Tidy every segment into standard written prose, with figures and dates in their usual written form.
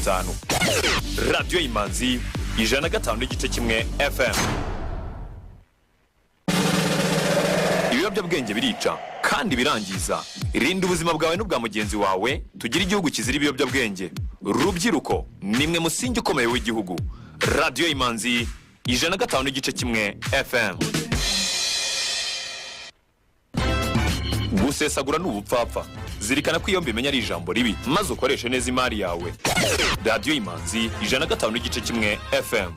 5. Radio Imanzi 105.1 FM. Ibiyobyabwenge birica kandi birangiza. Irinda ubuzima bwawe n'ubwa mugenzi wawe, tugira igihugu kizira ibiyobyabwenge. Rubyiruko nimwe musingi ukomeye w'igihugu. Radio Imanzi 105.1 FM. Gusesagura n'ubupfapfa. Zirikana ko iyo mbimenya ari ijambo ribi, maze ukoreshe neza imari yawe. Radio Imanzi 105.1 FM.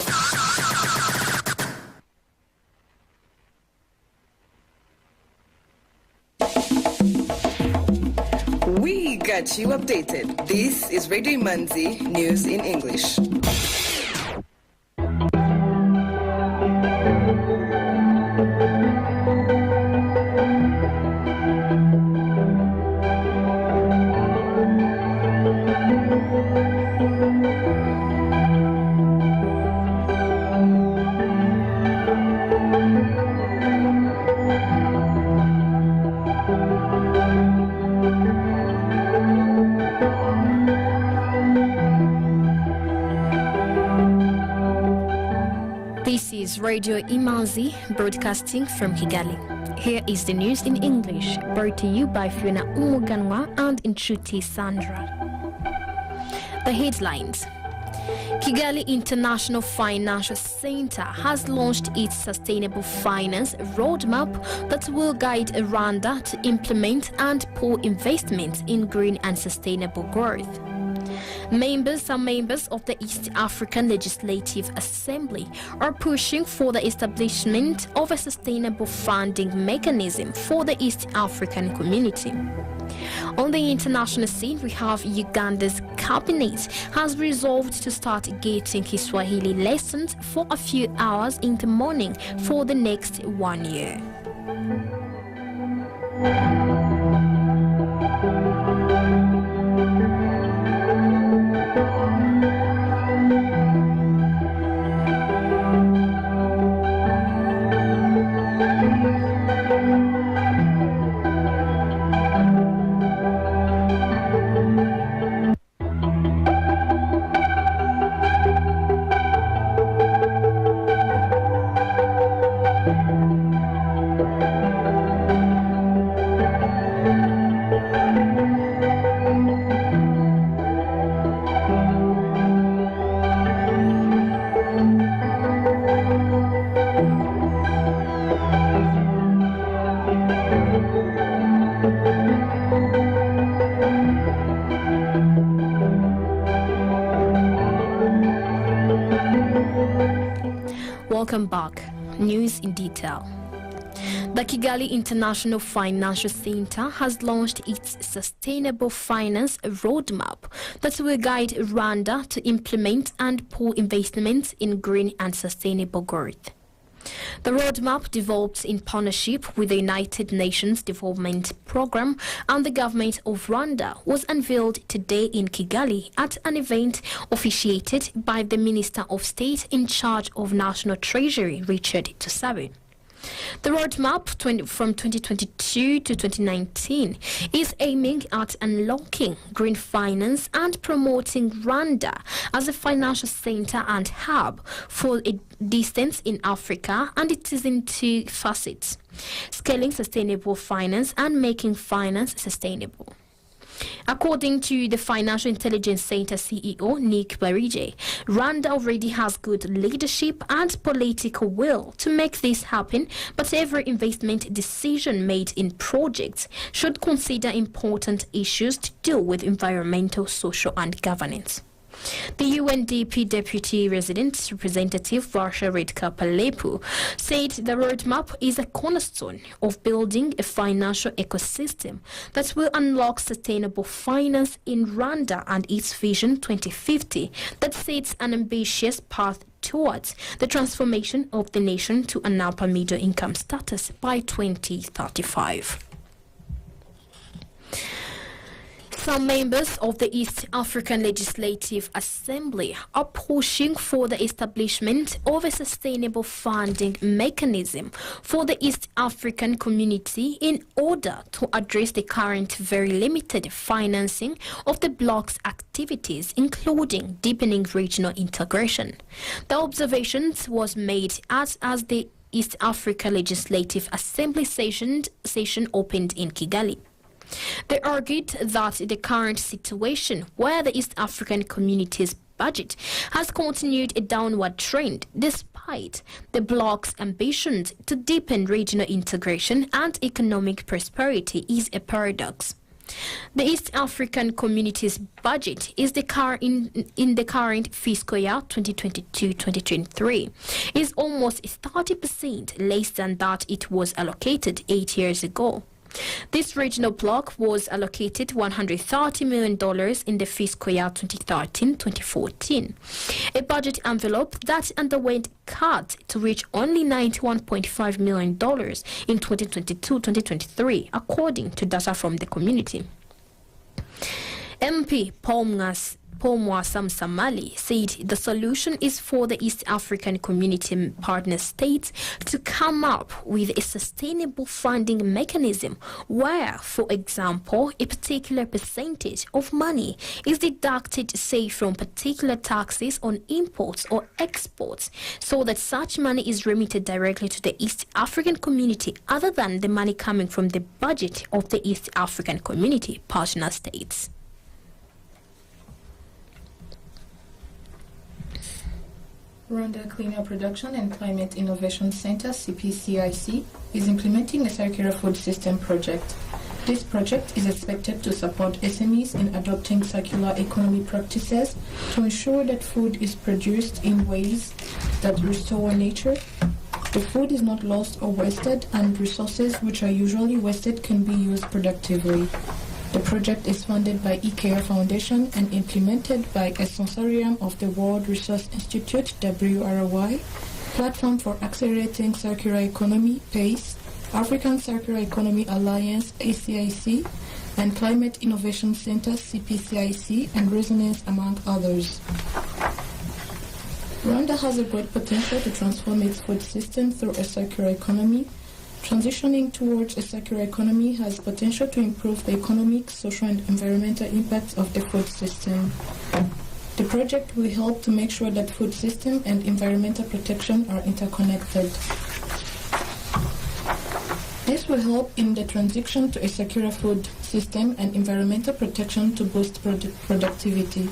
We got you updated. This is Radio Imanzi News in English. This is Radio Imanzi, broadcasting from Kigali. Here is the news in English, brought to you by Fiona Umuganwa and Inchuti Sandra. The headlines. Kigali International Financial Center has launched its sustainable finance roadmap that will guide Rwanda to implement and pour investments in green and sustainable growth. Members of the East African Legislative Assembly are pushing for the establishment of a sustainable funding mechanism for the East African community. On the international scene, we have Uganda's cabinet has resolved to start getting Kiswahili lessons for a few hours in the morning for the next 1 year. Welcome back. News in detail. The Kigali International Financial Center has launched its Sustainable Finance Roadmap that will guide Rwanda to implement and pour investments in green and sustainable growth. The roadmap, developed in partnership with the United Nations Development Programme and the government of Rwanda, was unveiled today in Kigali at an event officiated by the Minister of State in charge of National Treasury, Richard Tusabe. The roadmap from 2022 to 2019 is aiming at unlocking green finance and promoting Rwanda as a financial center and hub for a distance in Africa, and it is in two facets: scaling sustainable finance and making finance sustainable. According to the Financial Intelligence Center CEO, Nick Barije, Rwanda already has good leadership and political will to make this happen, but every investment decision made in projects should consider important issues to do with environmental, social, and governance. The UNDP Deputy Resident Representative Varsha Redka Palepu said the roadmap is a cornerstone of building a financial ecosystem that will unlock sustainable finance in Rwanda and its Vision 2050 that sets an ambitious path towards the transformation of the nation to an upper middle income status by 2035. Some members of the East African Legislative Assembly are pushing for the establishment of a sustainable funding mechanism for the East African community in order to address the current very limited financing of the bloc's activities, including deepening regional integration. The observations was made as the East Africa Legislative Assembly session opened in Kigali. They argued that the current situation where the East African community's budget has continued a downward trend despite the bloc's ambitions to deepen regional integration and economic prosperity is a paradox. The East African community's budget is in the current fiscal year 2022-2023 is almost 30% less than that it was allocated 8 years ago. This regional bloc was allocated $130 million in the fiscal year 2013-2014, a budget envelope that underwent cuts to reach only $91.5 million in 2022-2023, according to data from the community. MP Paul Mwasam Samali said the solution is for the East African community partner states to come up with a sustainable funding mechanism where, for example, a particular percentage of money is deducted, say, from particular taxes on imports or exports, so that such money is remitted directly to the East African community other than the money coming from the budget of the East African community partner states. Rwanda Cleaner Production and Climate Innovation Center, CPCIC, is implementing a circular food system project. This project is expected to support SMEs in adopting circular economy practices to ensure that food is produced in ways that restore nature. The food is not lost or wasted, and resources which are usually wasted can be used productively. The project is funded by eCare Foundation and implemented by a consortium of the World Resource Institute, WRY, Platform for Accelerating Circular Economy, PACE, African Circular Economy Alliance, ACIC, and Climate Innovation Center, CPCIC, and Resonance, among others. Rwanda has a great potential to transform its food system through a circular economy. Transitioning towards a circular economy has potential to improve the economic, social, and environmental impacts of the food system. The project will help to make sure that food system and environmental protection are interconnected. This will help in the transition to a circular food system and environmental protection to boost productivity.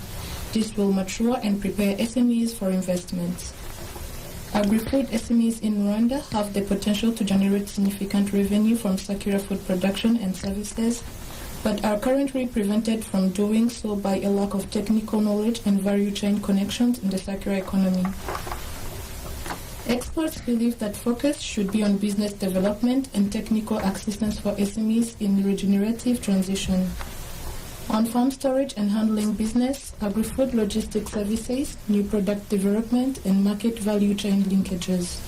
This will mature and prepare SMEs for investments. Agri-food SMEs in Rwanda have the potential to generate significant revenue from circular food production and services, but are currently prevented from doing so by a lack of technical knowledge and value chain connections in the circular economy. Experts believe that focus should be on business development and technical assistance for SMEs in regenerative transition. On farm storage and handling business, agri-food logistics services, new product development, and market value chain linkages.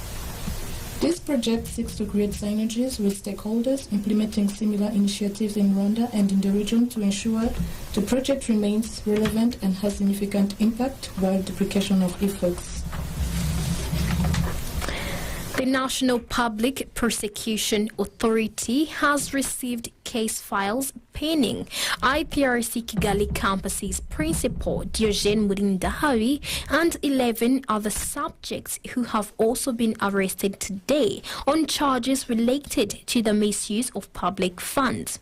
This project seeks to create synergies with stakeholders implementing similar initiatives in Rwanda and in the region to ensure the project remains relevant and has significant impact while duplication of efforts. The National Public Prosecution Authority has received case files penning IPRC Kigali campus's principal Diogene Murindahabi and 11 other subjects who have also been arrested today on charges related to the misuse of public funds.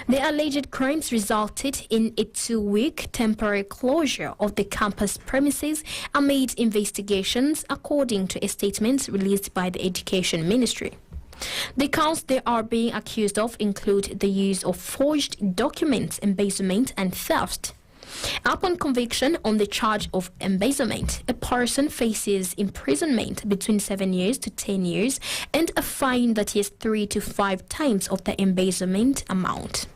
The alleged crimes resulted in a 2-week temporary closure of the campus premises amid investigations, according to a statement released by the Education Ministry. The counts they are being accused of include the use of forged documents, embezzlement, and theft. Upon conviction on the charge of embezzlement, a person faces imprisonment between 7 years to 10 years and a fine that is 3 to 5 times of the embezzlement amount.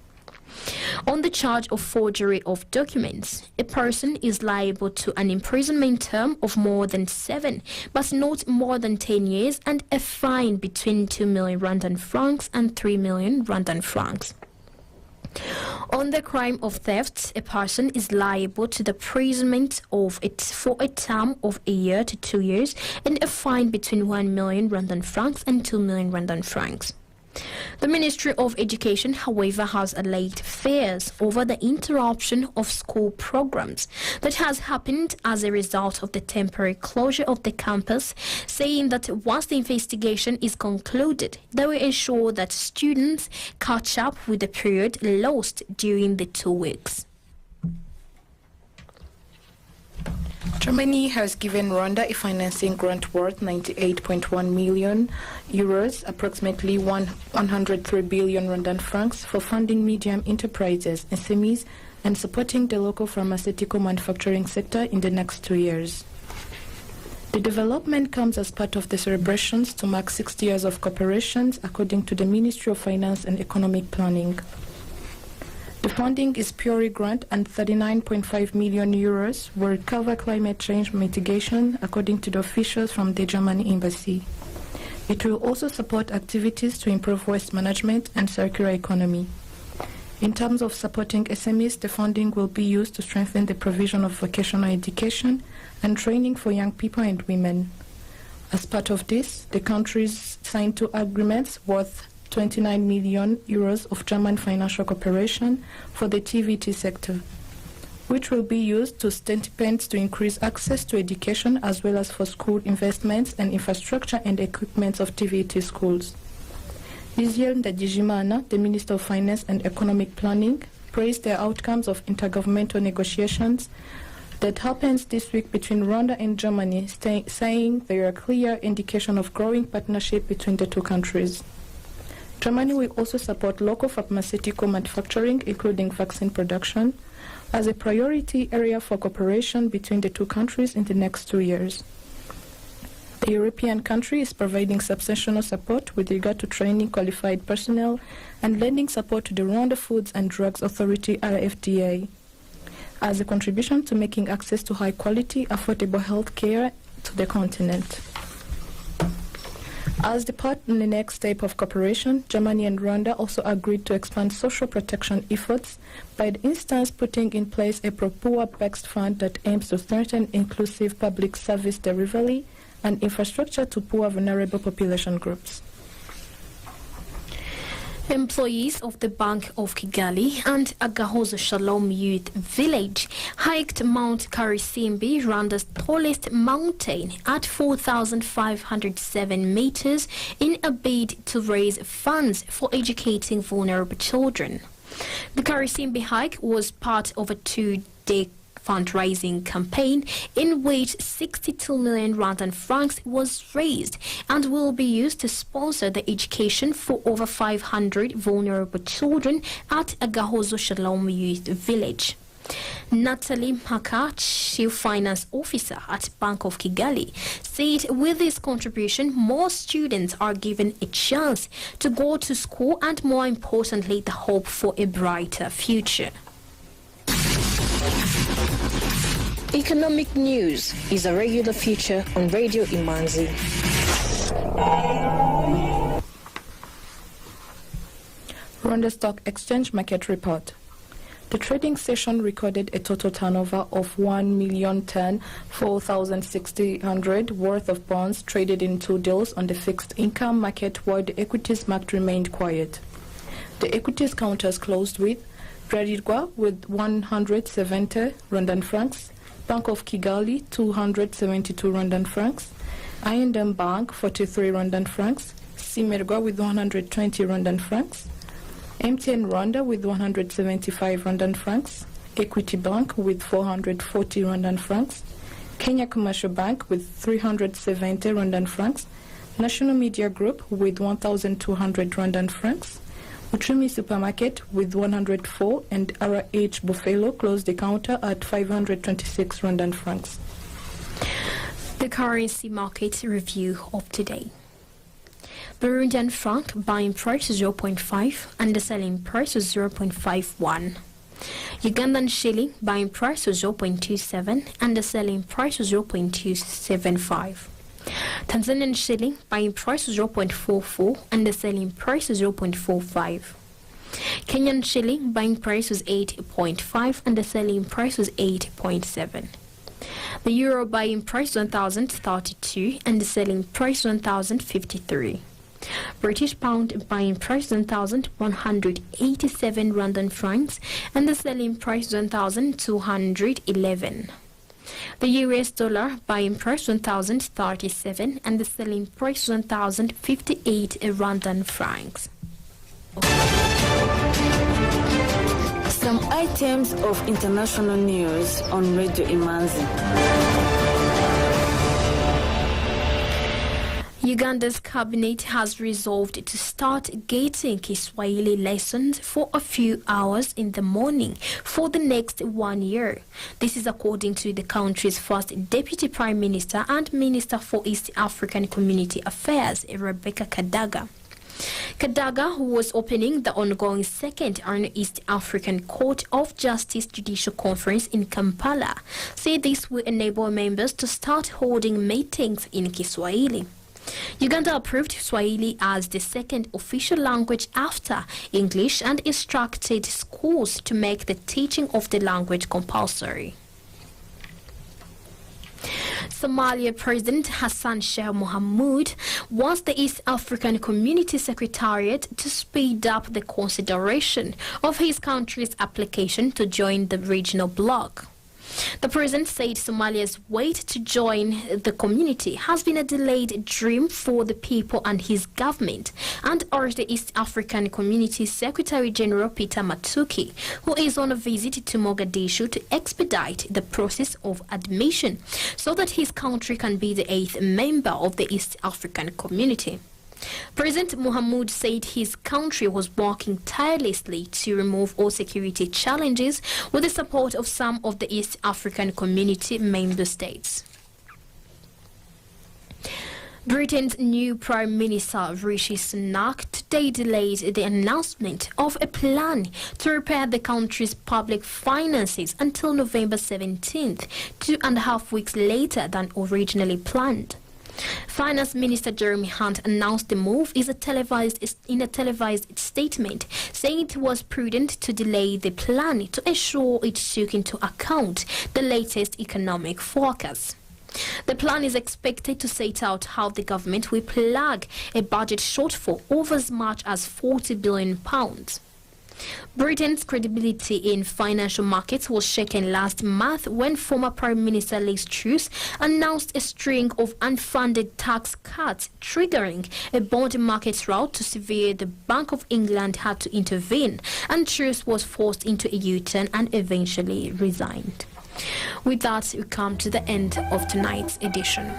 On the charge of forgery of documents, a person is liable to an imprisonment term of more than 7, but not more than 10 years, and a fine between 2 million Rwandan francs and 3 million Rwandan francs. On the crime of theft, a person is liable to the imprisonment of it for a term of a year to 2 years and a fine between 1 million Rwandan francs and 2 million Rwandan francs. The Ministry of Education, however, has allayed fears over the interruption of school programs that has happened as a result of the temporary closure of the campus, saying that once the investigation is concluded, they will ensure that students catch up with the period lost during the 2 weeks. Germany has given Rwanda a financing grant worth 98.1 million euros, approximately 103 billion Rwandan francs, for funding medium enterprises, SMEs, and supporting the local pharmaceutical manufacturing sector in the next 2 years. The development comes as part of the celebrations to mark 60 years of cooperation, according to the Ministry of Finance and Economic Planning. The funding is purely grant, and 39.5 million euros will cover climate change mitigation, according to the officials from the German embassy. It will also support activities to improve waste management and circular economy. In terms of supporting SMEs, the funding will be used to strengthen the provision of vocational education and training for young people and women. As part of this, the countries signed 2 agreements worth 29 million euros of German financial cooperation for the TVT sector, which will be used to stipends to increase access to education as well as for school investments and infrastructure and equipment of TVT schools. Israel Ndagijimana, the Minister of Finance and Economic Planning, praised the outcomes of intergovernmental negotiations that happens this week between Rwanda and Germany, saying they are a clear indication of growing partnership between the 2 countries. Germany will also support local pharmaceutical manufacturing, including vaccine production, as a priority area for cooperation between the 2 countries in the next 2 years. The European country is providing substantial support with regard to training qualified personnel and lending support to the Rwanda Foods and Drugs Authority, RFDA, as a contribution to making access to high-quality, affordable health care to the continent. As the part in the next step of cooperation, Germany and Rwanda also agreed to expand social protection efforts by the instance putting in place a pro-poor-based fund that aims to strengthen inclusive public service delivery and infrastructure to poor vulnerable population groups. Employees of the Bank of Kigali and Agahozo Shalom Youth Village hiked Mount Karisimbi, Rwanda's tallest mountain, at 4,507 meters in a bid to raise funds for educating vulnerable children. The Karisimbi hike was part of a 2-day fundraising campaign in which 62 million Rwandan francs was raised and will be used to sponsor the education for over 500 vulnerable children at Agahozo Shalom Youth Village. Natalie Mpaka, Chief Finance Officer at Bank of Kigali, said with this contribution, more students are given a chance to go to school and, more importantly, the hope for a brighter future. Economic news is a regular feature on Radio Imanzi. Rwanda Stock Exchange Market Report. The trading session recorded a total turnover of 1,010,460 worth of bonds traded in 2 deals on the fixed income market, while the equities market remained quiet. The equities counters closed with Bralirwa with 170 Rwandan francs, Bank of Kigali 272 Rwandan francs, I&M Bank 43 Rwandan francs, Simerwa with 120 Rwandan francs, MTN Rwanda with 175 Rwandan francs, Equity Bank with 440 Rwandan francs, Kenya Commercial Bank with 370 Rwandan francs, National Media Group with 1,200 Rwandan francs, Uchumi Supermarket with 104, and RH Buffalo closed the counter at 526 Rwandan francs. The currency market review of today. Burundian franc buying price 0.5 and the selling price was 0.51. Ugandan shilling buying price was 0.27 and the selling price was 0.275. Tanzanian shilling buying price was 0.44 and the selling price was 0.45. Kenyan shilling buying price was 8.5 and the selling price was 8.7. The euro buying price 1,032 and the selling price 1,053. British pound buying price 1,187 Rwandan francs and the selling price 1,211. The US dollar buying price 1,037 and the selling price 1,058 Rwandan francs. Some items of international news on Radio Imanzi. Uganda's cabinet has resolved to start getting Kiswahili lessons for a few hours in the morning for the next 1 year. This is according to the country's first Deputy Prime Minister and Minister for East African Community Affairs, Rebecca Kadaga. Kadaga, who was opening the ongoing second East African Court of Justice Judicial Conference in Kampala, said this will enable members to start holding meetings in Kiswahili. Uganda approved Swahili as the second official language after English and instructed schools to make the teaching of the language compulsory. Somalia President Hassan Sheikh Mohamud wants the East African Community Secretariat to speed up the consideration of his country's application to join the regional bloc. The president said Somalia's wait to join the community has been a delayed dream for the people and his government, and urged the East African Community Secretary General Peter Matuki, who is on a visit to Mogadishu, to expedite the process of admission so that his country can be the 8th member of the East African Community. President Mohamud said his country was working tirelessly to remove all security challenges with the support of some of the East African Community member states. Britain's new Prime Minister Rishi Sunak today delayed the announcement of a plan to repair the country's public finances until November 17th, 2.5 weeks later than originally planned. Finance Minister Jeremy Hunt announced the move in a televised statement, saying it was prudent to delay the plan to ensure it took into account the latest economic forecast. The plan is expected to set out how the government will plug a budget shortfall of as much as £40 billion. Britain's credibility in financial markets was shaken last month when former Prime Minister Liz Truss announced a string of unfunded tax cuts, triggering a bond market rout to severe. The Bank of England had to intervene, and Truss was forced into a U-turn and eventually resigned. With that, we come to the end of tonight's edition.